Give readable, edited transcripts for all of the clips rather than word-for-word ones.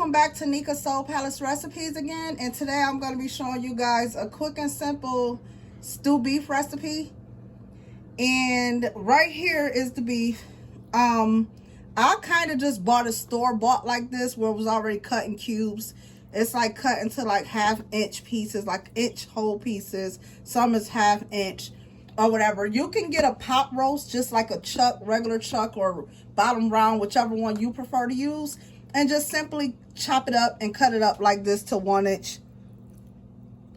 welcome back to Nika Soul Palace Recipes again, and today I'm going to be showing you guys a quick and simple stew beef recipe. And right here is the beef. I kind of just bought a store-bought like this where it was already cut in cubes. It's like cut into like half-inch pieces, like inch whole pieces. Some is half-inch or whatever. You can get a pot roast, just like a chuck, regular chuck or bottom round, whichever one you prefer to use. And just simply chop it up and cut it up like this to 1 inch.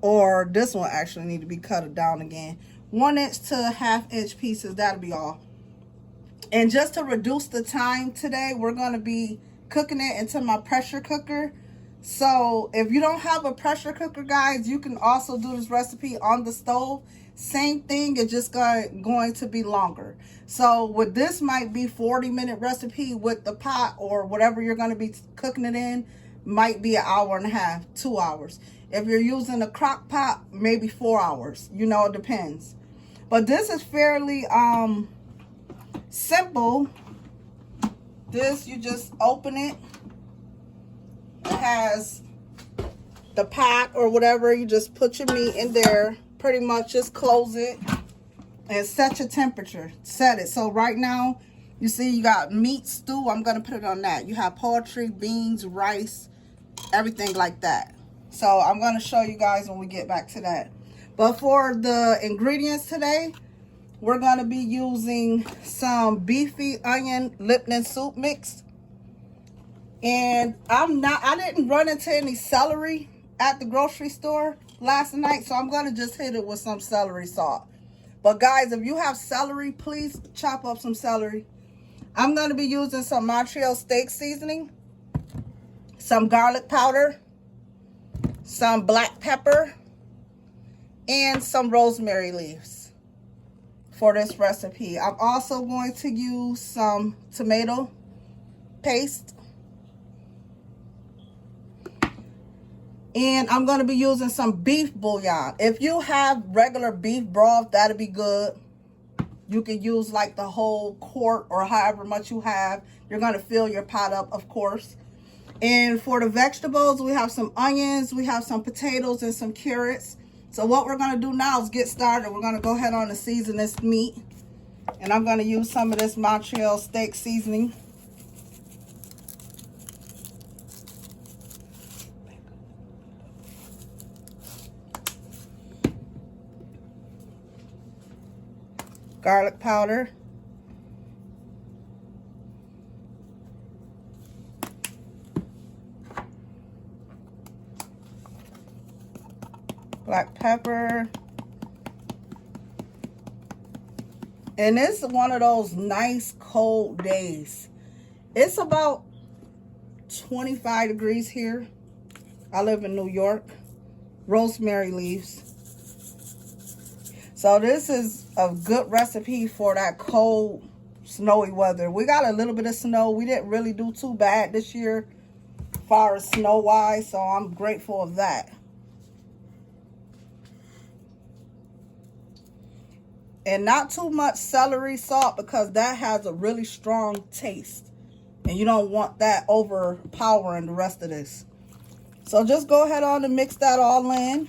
Or this one actually need to be cut down again. 1 inch to half-inch pieces, that'll be all. And just to reduce the time today, we're going to be cooking it into my pressure cooker. So if you don't have a pressure cooker, guys, you can also do this recipe on the stove. Same thing, it's just going to be longer. So with this might be 40-minute recipe, with the pot or whatever you're going to be cooking it in might be an hour and a half, 2 hours. If you're using a crock pot, maybe 4 hours. You know, it depends. But this is fairly simple. This, you just open it. It has the pot or whatever. You just put your meat in there. Pretty much just close it and set your temperature. Set it. So right now, you see you got meat stew. I'm going to put it on that. You have poultry, beans, rice, everything like that. So I'm going to show you guys when we get back to that. But for the ingredients today, we're going to be using some Beefy onion Lipton soup mix. And I didn't run into any celery at the grocery store last night, so I'm going to just hit it with some celery salt. But guys, if you have celery, please chop up some celery. I'm going to be using some Montreal steak seasoning, some garlic powder, some black pepper, and some rosemary leaves for this recipe. I'm also going to use some tomato paste. And I'm going to be using some beef bouillon. If you have regular beef broth, that'll be good. You can use like the whole quart or however much you have. You're going to fill your pot up, of course. And for the vegetables, we have some onions, we have some potatoes, and some carrots. So what we're going to do now is get started. We're going to go ahead on and season this meat. And I'm going to use some of this Montreal steak seasoning. Garlic powder. Black pepper. And it's one of those nice cold days. It's about 25 degrees here. I live in New York. Rosemary leaves. So this is a good recipe for that cold, snowy weather. We got a little bit of snow. We didn't really do too bad this year as far as snow-wise, so I'm grateful of that. And not too much celery salt because that has a really strong taste. And you don't want that overpowering the rest of this. So just go ahead on and mix that all in.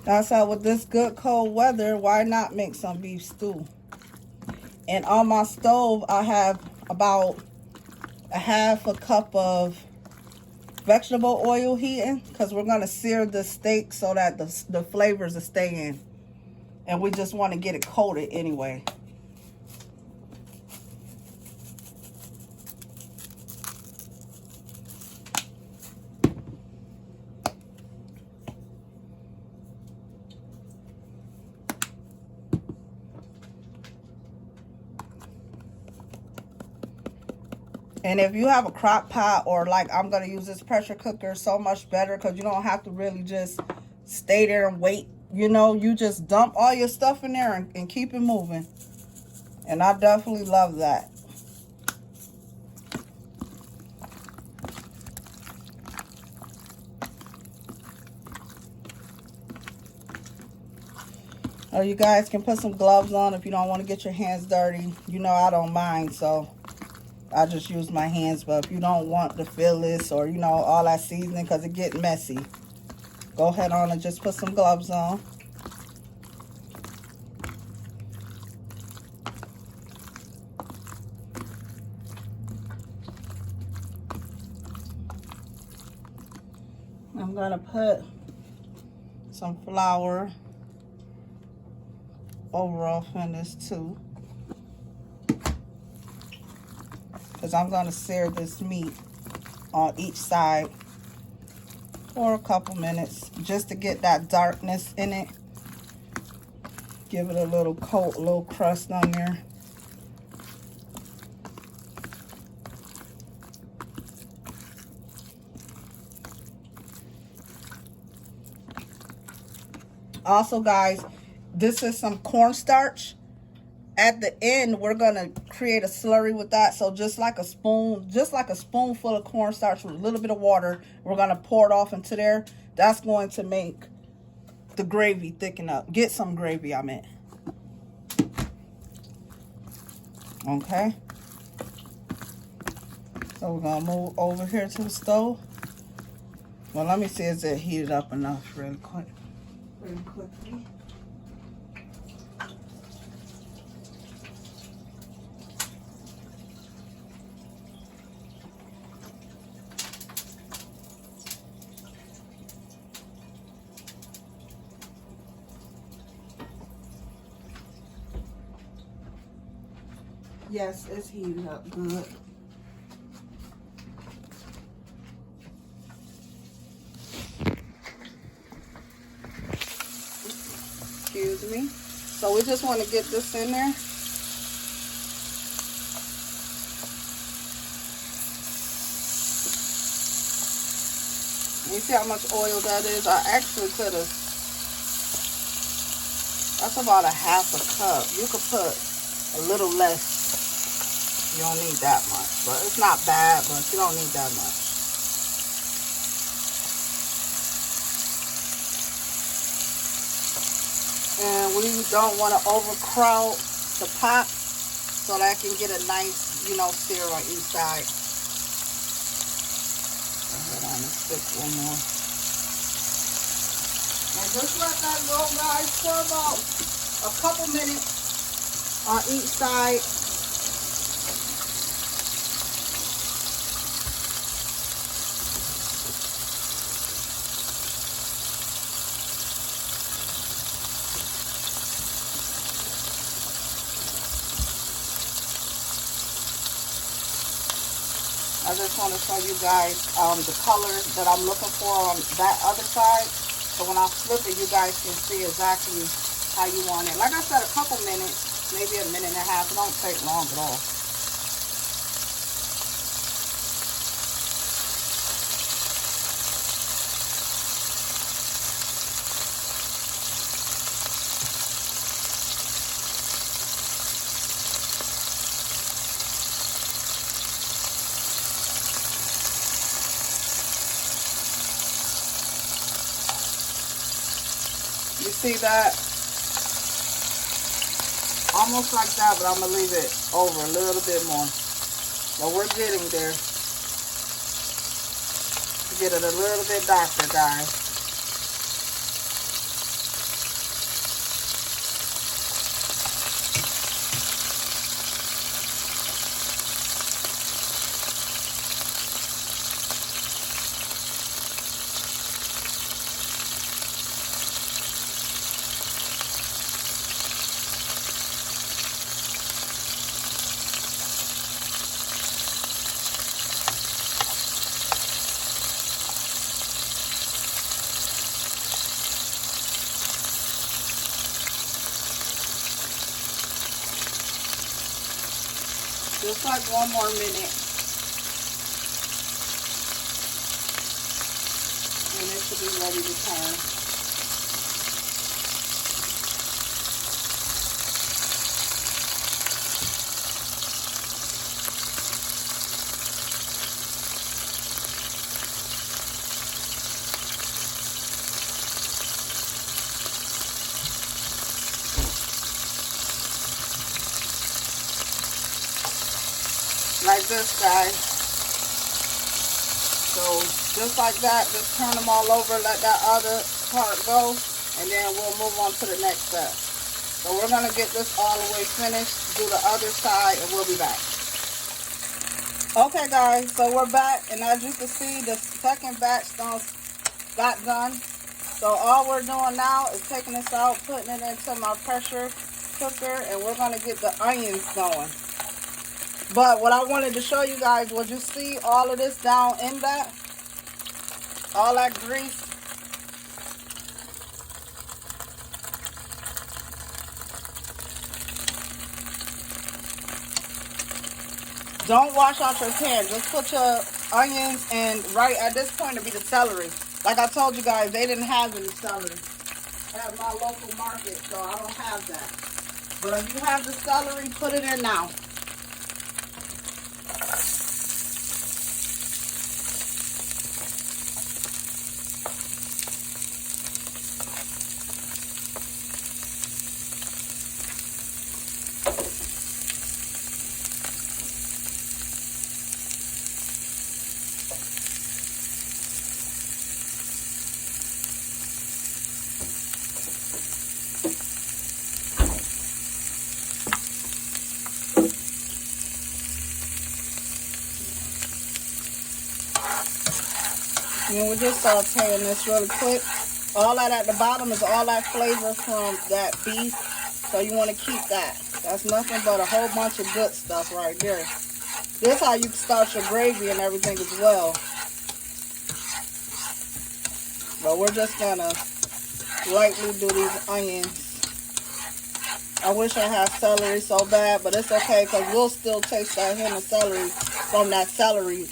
That's how with this good cold weather, why not make some beef stew? And on my stove, I have about a half a cup of vegetable oil heating because we're going to sear the steak so that the flavors will stay in. And we just want to get it coated anyway. And if you have a crock pot or like I'm going to use this pressure cooker, so much better because you don't have to really just stay there and wait. You know, you just dump all your stuff in there and keep it moving. And I definitely love that. Or you guys can put some gloves on if you don't want to get your hands dirty. You know I don't mind, so I just use my hands. But if you don't want to feel this or, you know, all that seasoning because it get messy, go ahead on and just put some gloves on. I'm going to put some flour over in this too, because I'm going to sear this meat on each side for a couple minutes just to get that darkness in it. Give it a little coat, a little crust on there. Also, guys, this is some cornstarch. At the end, we're gonna create a slurry with that. So just like a spoonful of cornstarch with a little bit of water, we're gonna pour it off into there. That's going to make the gravy thicken up. Get some gravy, I meant. Okay. So we're gonna move over here to the stove. Well, let me see, is it heated up enough really quickly. Yes, it's heated up good. Excuse me. So we just want to get this in there. You see how much oil that is? I actually could have. That's about a half a cup. You could put a little less. You don't need that much. But it's not bad, but you don't need that much. And we don't want to overcrowd the pot so that I can get a nice, you know, sear on each side. Hold on, let's stick one more. And just let that go, guys, for about a couple minutes on each side. I just want to show you guys the color that I'm looking for on that other side. So when I flip it, you guys can see exactly how you want it. Like I said, a couple minutes, maybe a minute and a half. It don't take long at all. You see that? Almost like that, but I'm going to leave it over a little bit more. But we're getting there. Get it a little bit darker, guys. Just like one more minute. And it should be ready to turn. like this, guys. So just like that, just turn them all over, let that other part go, and then we'll move on to the next step. So we're gonna get this all the way finished, do the other side, and we'll be back. Okay guys, so we're back, and as you can see, the second batch got done. So all we're doing now is taking this out, putting it into my pressure cooker, and we're gonna get the onions going. But what I wanted to show you guys was, you see all of this down in that, all that grease. Don't wash out your pan. Just put your onions, and right at this point it'll be the celery. Like I told you guys, they didn't have any celery at my local market, so I don't have that. But if you have the celery, put it in now. And we're just sauteing this really quick. All that at the bottom is all that flavor from that beef. So you want to keep that. That's nothing but a whole bunch of good stuff right there. This is how you can start your gravy and everything as well. But we're just going to lightly do these onions. I wish I had celery so bad, but it's okay because we'll still taste that hint of celery from that celery,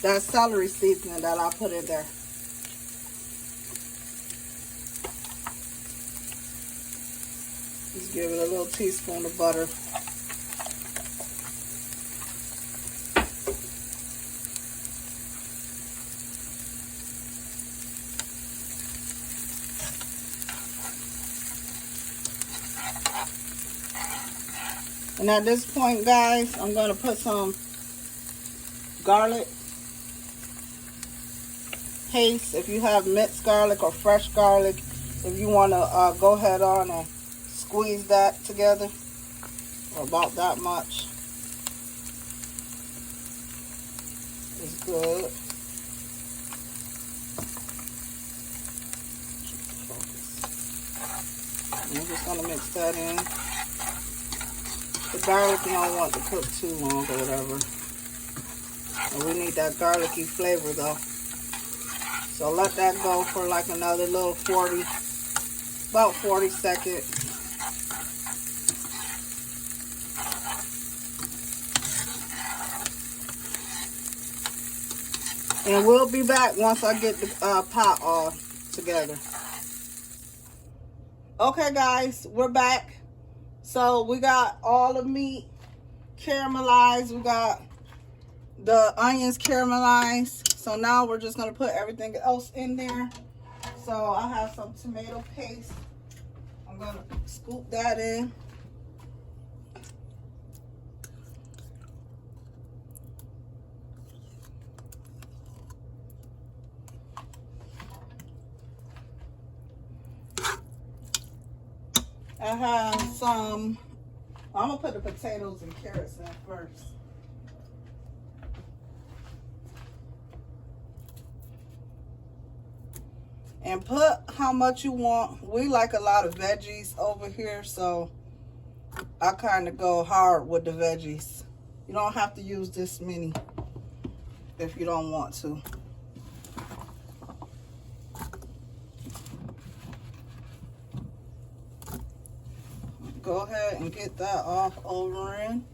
that celery seasoning that I put in there. Just give it a little teaspoon of butter. And at this point, guys, I'm going to put some garlic paste. If you have minced garlic or fresh garlic, if you want to go ahead on and squeeze that together, or about that much, is good. And I'm just going to mix that in. The garlic, you don't want to cook too long or whatever. And we need that garlicky flavor though. So let that go for like another little about 40 seconds. And we'll be back once I get the pot all together. Okay guys, we're back. So we got all the meat caramelized. We got the onions caramelized. So now we're just going to put everything else in there. So I have some tomato paste. I'm going to scoop that in. I have some, I'm going to put the potatoes and carrots in first. And put how much you want. We like a lot of veggies over here, so I kind of go hard with the veggies. You don't have to use this many if you don't want to. Go ahead and get that off over in.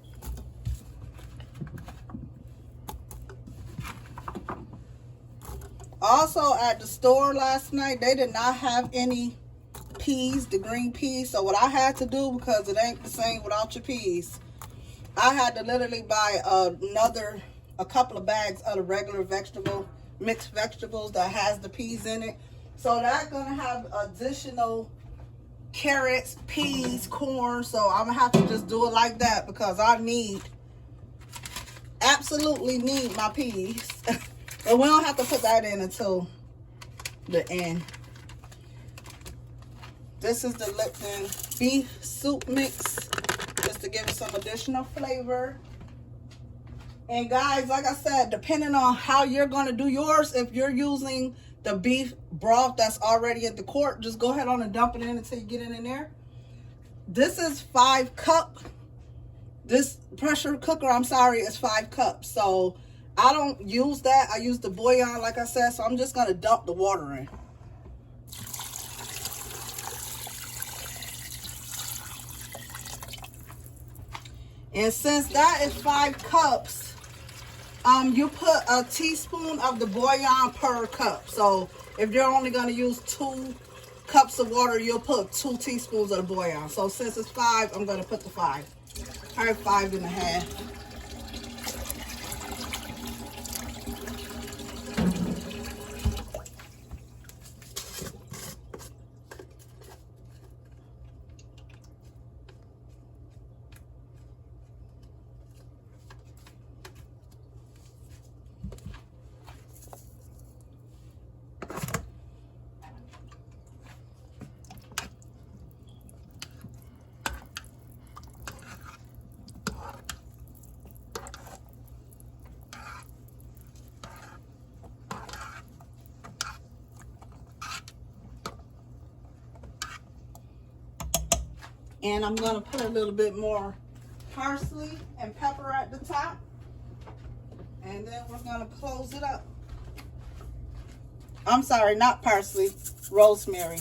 Also, at the store last night, they did not have any peas, the green peas. So what I had to do, because it ain't the same without your peas, I had to literally buy a couple of bags of the regular mixed vegetables that has the peas in it. So that's going to have additional carrots, peas, corn. So I'm gonna have to just do it like that because I absolutely need my peas. But we don't have to put that in until the end. This is the Lipton beef soup mix, just to give it some additional flavor. And guys, like I said, depending on how you're going to do yours, if you're using the beef broth that's already in the quart, just go ahead on and dump it in until you get it in there. This is 5 cups. This pressure cooker, I'm sorry, is 5 cups. So I don't use that. I use the bouillon, like I said. So I'm just going to dump the water in. And since that is 5 cups, you put a teaspoon of the bouillon per cup. So if you're only going to use 2 cups of water, you'll put 2 teaspoons of the bouillon. So since it's 5, I'm going to put the 5. All right, 5.5. And I'm going to put a little bit more parsley and pepper at the top. And then we're going to close it up. I'm sorry, not parsley, rosemary.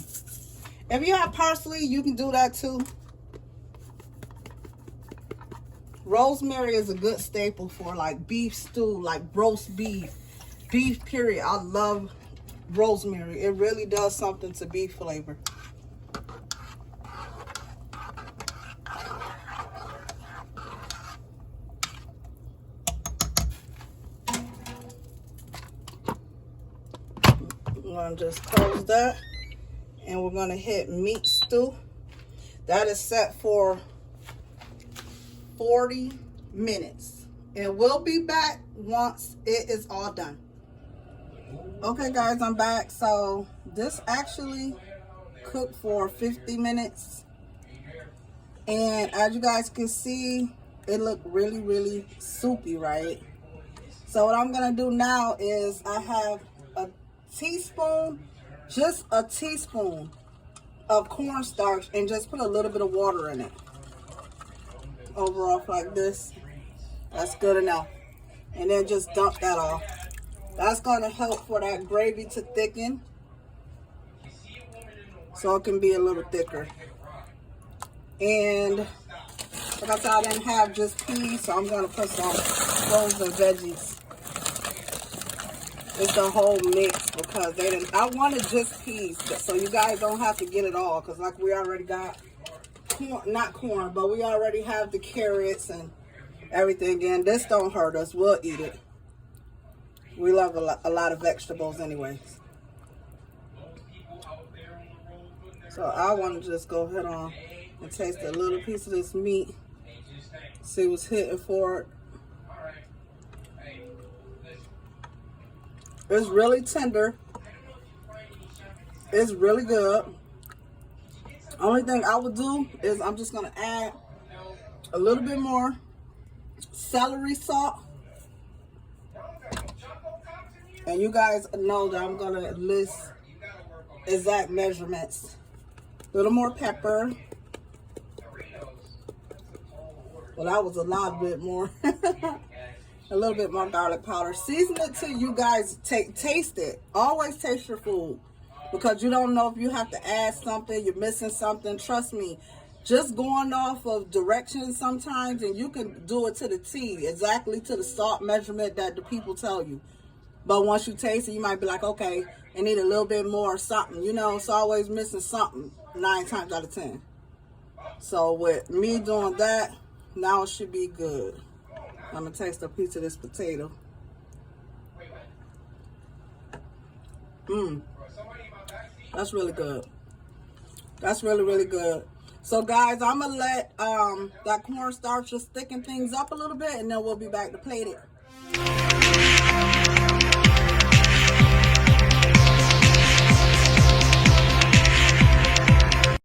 If you have parsley, you can do that too. Rosemary is a good staple for like beef stew, like roast beef, beef period. I love rosemary. It really does something to beef flavor. I'm going to just close that, and we're going to hit meat stew. That is set for 40 minutes, and we'll be back once it is all done. Okay guys, I'm back. So this actually cooked for 50 minutes, and as you guys can see, it looked really soupy, right? So what I'm going to do now is I have a teaspoon, just a teaspoon of cornstarch, and just put a little bit of water in it. Over off like this. That's good enough. And then just dump that off. That's going to help for that gravy to thicken, so it can be a little thicker. And like I said, I didn't have just peas, so I'm going to put some frozen veggies. It's the whole mix because I wanted just peas, so you guys don't have to get it all, because like we already got corn, not corn, but we already have the carrots and everything, and this don't hurt us. We'll eat it. We love a lot of vegetables anyways. So I want to just go ahead on and taste a little piece of this meat, see what's hitting for it. It's really tender. It's really good. Only thing I would do is I'm just going to add a little bit more celery salt. And you guys know that I'm going to list exact measurements. A little more pepper. Well, that was a lot bit more. A little bit more garlic powder. Season it till you guys taste it. Always taste your food, because you don't know if you have to add something, you're missing something. Trust me, just going off of directions sometimes, and you can do it to the T, exactly to the salt measurement that the people tell you. But once you taste it, you might be like, okay, I need a little bit more something. You know, it's always missing something 9 times out of 10. So with me doing that, now it should be good. I'm going to taste a piece of this potato. That's really good. That's really, really good. So guys, I'm gonna let that cornstarch just thicken things up a little bit, and then we'll be back to plate it.